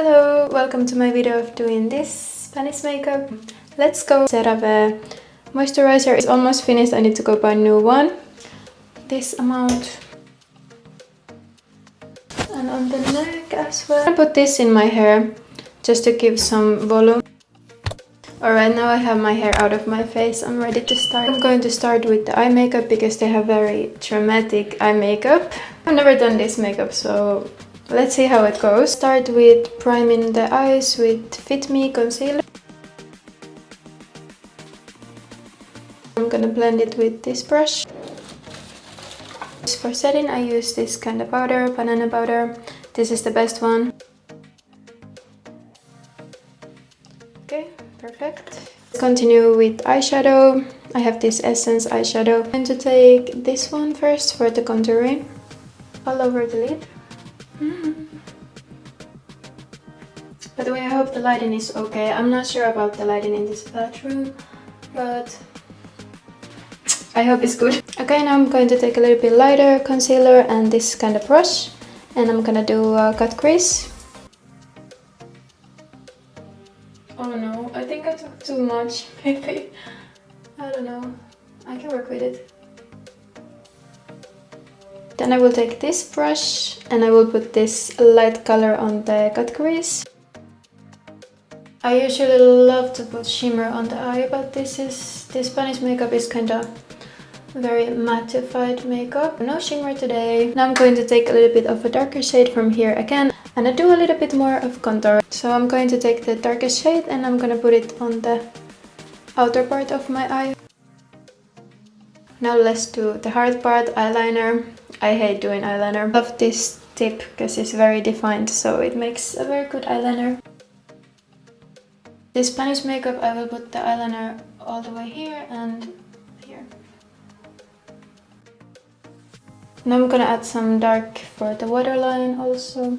Hello, welcome to my video of doing this Spanish makeup. Let's go set up a moisturizer. It's almost finished, I need to go buy a new one. This amount. And on the neck as well. I put this in my hair just to give some volume. Alright, now I have my hair out of my face. I'm ready to start. I'm going to start with the eye makeup because they have very dramatic eye makeup. I've never done this makeup, so let's see how it goes. Start with priming the eyes with Fit Me concealer. I'm gonna blend it with this brush. For setting, I use this kind of powder, banana powder. This is the best one. Okay, perfect. Let's continue with eyeshadow. I have this Essence eyeshadow. I'm going to take this one first for the contouring. All over the lid. By the way, I hope the lighting is okay. I'm not sure about the lighting in this bathroom, but I hope it's good. Okay, now I'm going to take a little bit lighter concealer and this kind of brush, and I'm gonna do a cut crease. Oh no, I think I took too much, maybe. I don't know. I can work with it. Then I will take this brush and I will put this light color on the cut crease. I usually love to put shimmer on the eye, but this Spanish makeup is kinda very mattified makeup. No shimmer today. Now I'm going to take a little bit of a darker shade from here again, and I do a little bit more of contour. So I'm going to take the darkest shade and I'm gonna put it on the outer part of my eye. Now let's do the hard part, eyeliner. I hate doing eyeliner. I love this tip because it's very defined, so it makes a very good eyeliner. This Spanish makeup, I will put the eyeliner all the way here and here. Now I'm gonna add some dark for the waterline also.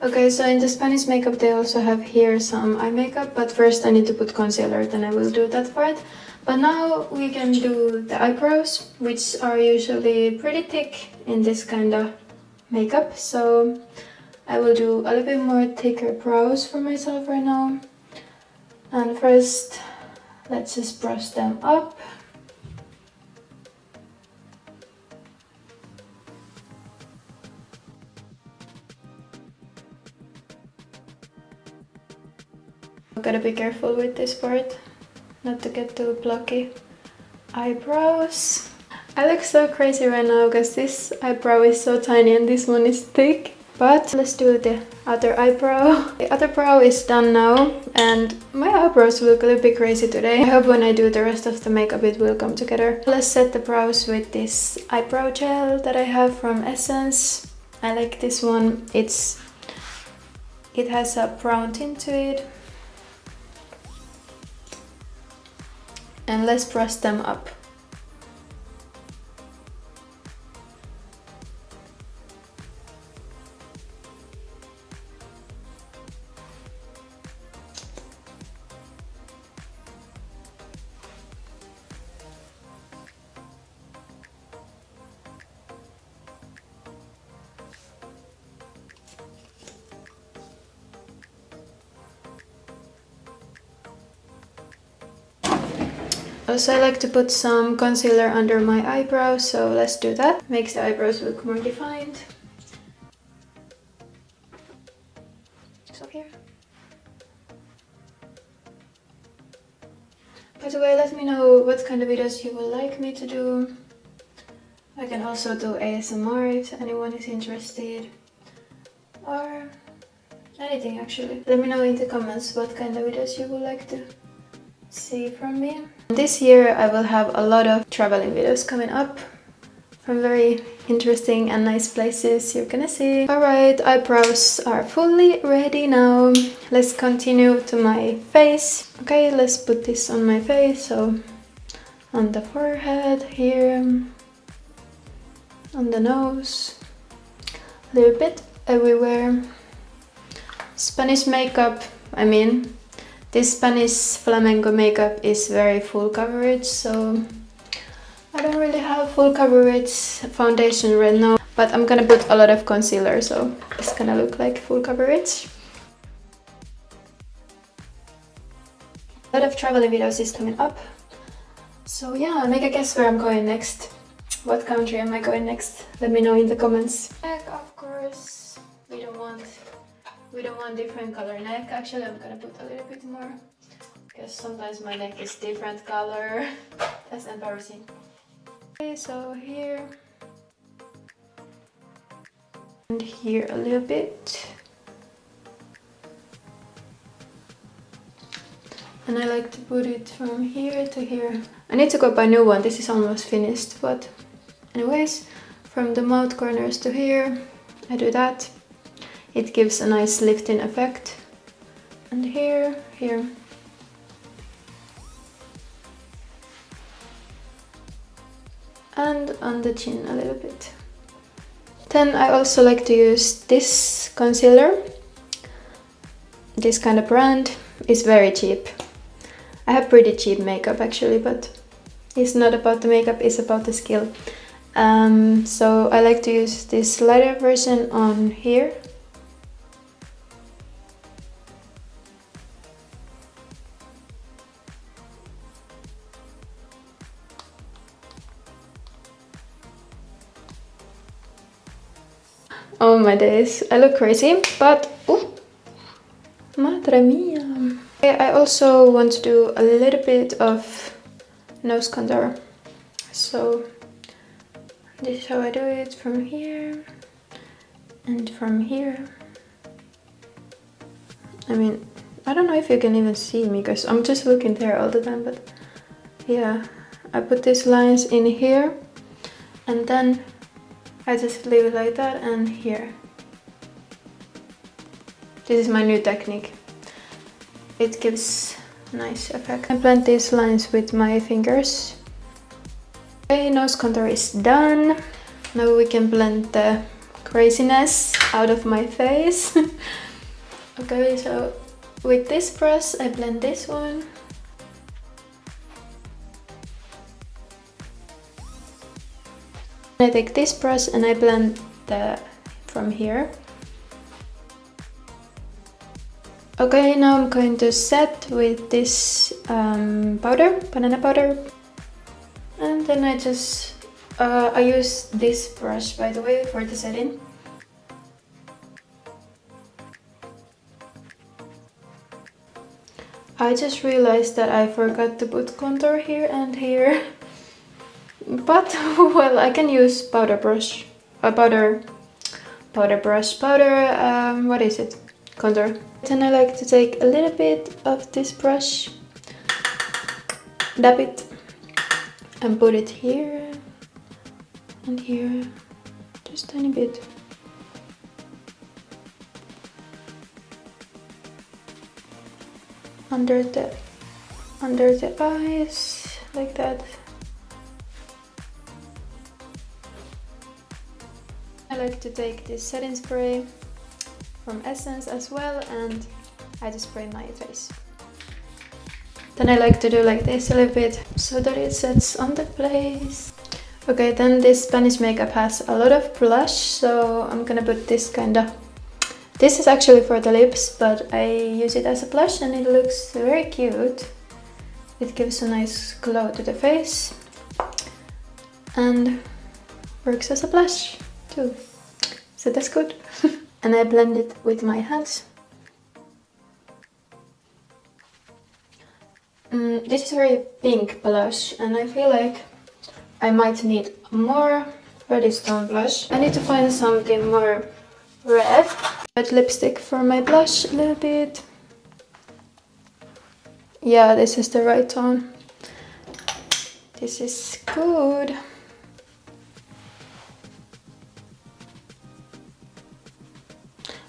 Okay, so in the Spanish makeup they also have here some eye makeup, but first I need to put concealer, then I will do that part. But now we can do the eyebrows, which are usually pretty thick in this kind of makeup. So I will do a little bit more thicker brows for myself right now. And first, let's just brush them up. Gotta be careful with this part, not to get too blocky eyebrows. I look so crazy right now because this eyebrow is so tiny and this one is thick. But let's do the other eyebrow. The other brow is done now and my eyebrows look a little bit crazy today. I hope when I do the rest of the makeup it will come together. Let's set the brows with this eyebrow gel that I have from Essence. I like this one. It has a brown tint to it. And let's brush them up. Also, I like to put some concealer under my eyebrows, so let's do that. Makes the eyebrows look more defined. So here. By the way, let me know what kind of videos you would like me to do. I can also do ASMR if anyone is interested. Or anything actually. Let me know in the comments what kind of videos you would like to see from me. This year I will have a lot of traveling videos coming up from very interesting and nice places you're gonna see. Alright, eyebrows are fully ready now. Let's continue to my face. Okay, let's put this on my face. So on the forehead here, on the nose, a little bit everywhere. Spanish makeup, this Spanish flamenco makeup is very full coverage, so I don't really have full coverage foundation right now. But I'm gonna put a lot of concealer, so it's gonna look like full coverage. A lot of traveling videos is coming up. So yeah, make a guess where I'm going next. What country am I going next? Let me know in the comments. Neck, of course. We don't want different color neck. Actually, I'm gonna put a little bit more because sometimes my neck is different color. That's embarrassing. Okay, so here and here a little bit. And I like to put it from here to here. I need to go buy a new one. This is almost finished, but anyways, from the mouth corners to here, I do that. It gives a nice lifting effect. And here, here. And on the chin a little bit. Then I also like to use this concealer. This kind of brand is very cheap. I have pretty cheap makeup actually, but it's not about the makeup, it's about the skill. So I like to use this lighter version on here. Oh my days, I look crazy, but oh, madre mia. I also want to do a little bit of nose contour. So this is how I do it, from here and from here. I mean, I don't know if you can even see me because I'm just looking there all the time, but yeah, I put these lines in here and then I just leave it like that and here. This is my new technique. It gives nice effect. I blend these lines with my fingers. Okay, nose contour is done. Now we can blend the craziness out of my face. Okay, so with this brush I blend this one. I take this brush and I blend from here. Okay, now I'm going to set with this powder, banana powder. And then I just, I use this brush by the way for the setting. I just realized that I forgot to put contour here and here. But, well, I can use powder brush, what is it? Contour. Then I like to take a little bit of this brush, dab it, and put it here and here, just a tiny bit. Under the eyes, like that. I like to take this setting spray from Essence as well, and I just spray my face. Then I like to do like this a little bit so that it sets on the place. Okay, then this Spanish makeup has a lot of blush, so I'm gonna put this kinda. This is actually for the lips, but I use it as a blush and it looks very cute. It gives a nice glow to the face and works as a blush too. So that's good. And I blend it with my hands. This is very pink blush and I feel like I might need more reddish tone blush. I need to find something more red. Red lipstick for my blush a little bit. Yeah, this is the right tone. This is good.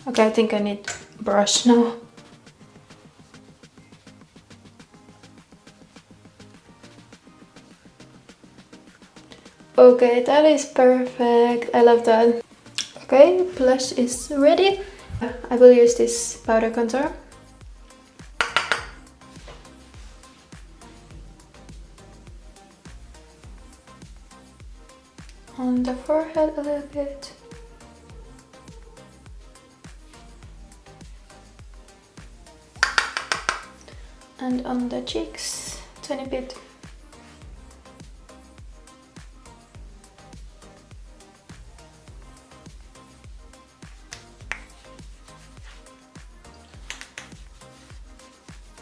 Okay, I think I need brush now. Okay, that is perfect. I love that. Okay, blush is ready. I will use this powder contour. on the forehead a little bit. And on the cheeks, tiny bit.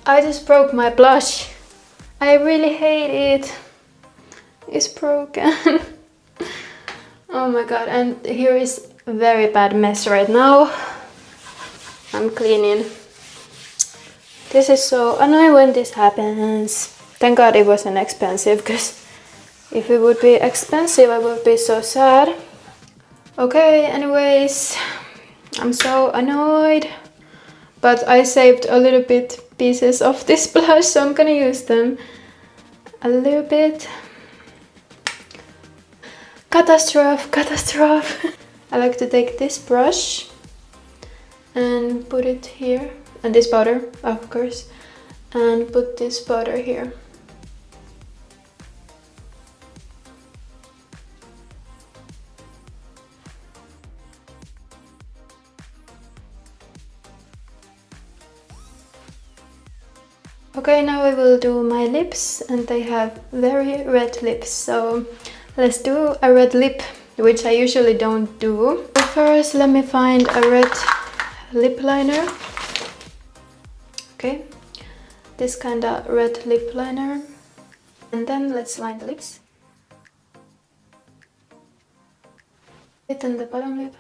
I just broke my blush. I really hate it. It's broken. Oh my god, and here is a very bad mess right now. I'm cleaning. This is so annoying when this happens. Thank god it wasn't expensive, because if it would be expensive I would be so sad. Okay, anyways, I'm so annoyed. But I saved a little bit pieces of this blush, so I'm gonna use them a little bit. Catastrophe, catastrophe. I like to take this brush and put it here, and this powder, of course, and put this powder here. Okay, now I will do my lips, and they have very red lips, so let's do a red lip, which I usually don't do. But first, let me find a red lip liner. Okay, this kind of red lip liner. And then let's line the lips. It on the bottom lip.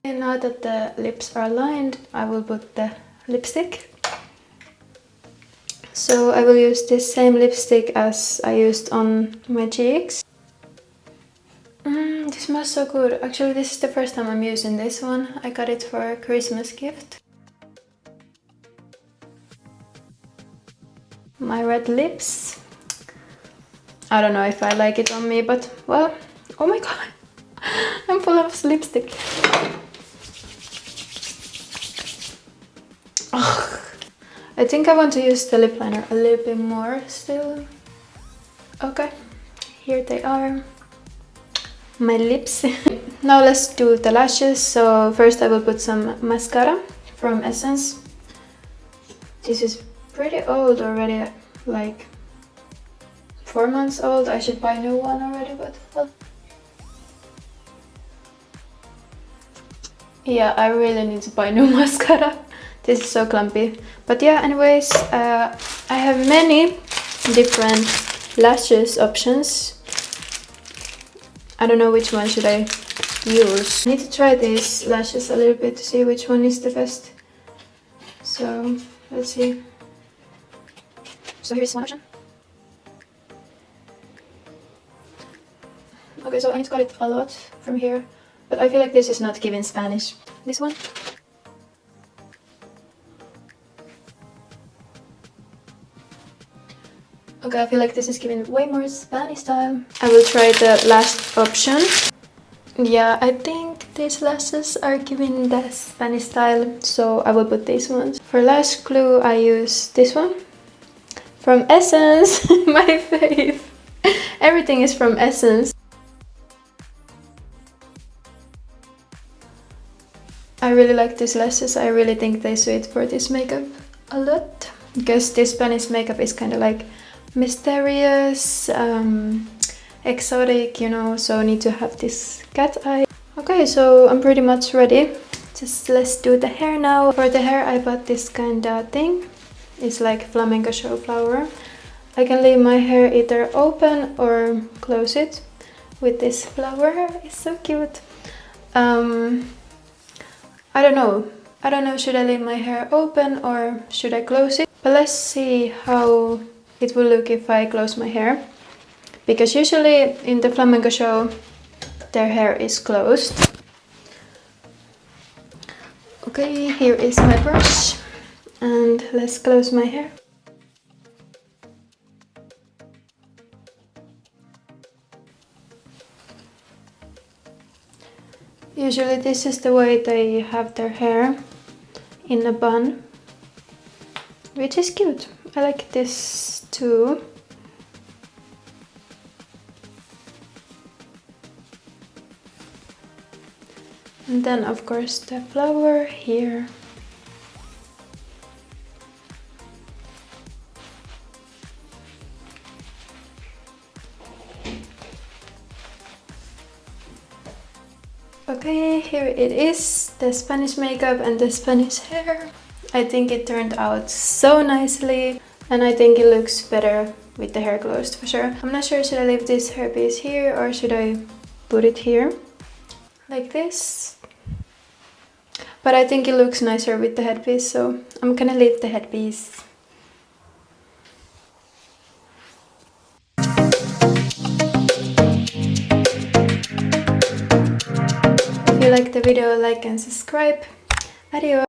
And now that the lips are lined, I will put the lipstick. So I will use this same lipstick as I used on my cheeks. This smells so good. Actually, this is the first time I'm using this one. I got it for a Christmas gift. My red lips. I don't know if I like it on me, but well, oh my god. I'm full of lipstick. Ugh. I think I want to use the lip liner a little bit more still. Okay, here they are. My lips. Now let's do the lashes. So first I will put some mascara from Essence. This is pretty old already, like 4 months old. I should buy a new one already, but well. Yeah, I really need to buy new mascara. This is so clumpy. But yeah, anyways, I have many different lashes options. I don't know which one should I use. I need to try these lashes a little bit to see which one is the best. So let's see. So here's one option. Okay, so I need to cut it a lot from here, but I feel like this is not giving Spanish. This one. Okay, I feel like this is giving way more Spanish style. I will try the last option. Yeah, I think these lashes are giving the Spanish style, so I will put these ones. For lash glue, I use this one from Essence. My fave. Everything is from Essence. I really like these lashes. I really think they suit for this makeup a lot, because this Spanish makeup is kind of like mysterious, exotic, you know, so I need to have this cat eye. Okay, so I'm pretty much ready. Just let's do the hair now. For the hair I bought this kind of thing. It's like flamenco show flower. I can leave my hair either open or close it with this flower. It's so cute. I don't know, should I leave my hair open or should I close it? But let's see how it will look if I close my hair. Because usually in the flamenco show, their hair is closed. Okay, here is my brush. And let's close my hair. Usually this is the way they have their hair, in a bun, which is cute. I like this too. And then of course the flower here. Okay, here it is, the Spanish makeup and the Spanish hair. I think it turned out so nicely and I think it looks better with the hair closed for sure. I'm not sure, should I leave this hairpiece here or should I put it here? Like this. But I think it looks nicer with the headpiece, so I'm gonna leave the headpiece. If you like the video, like and subscribe. Adios!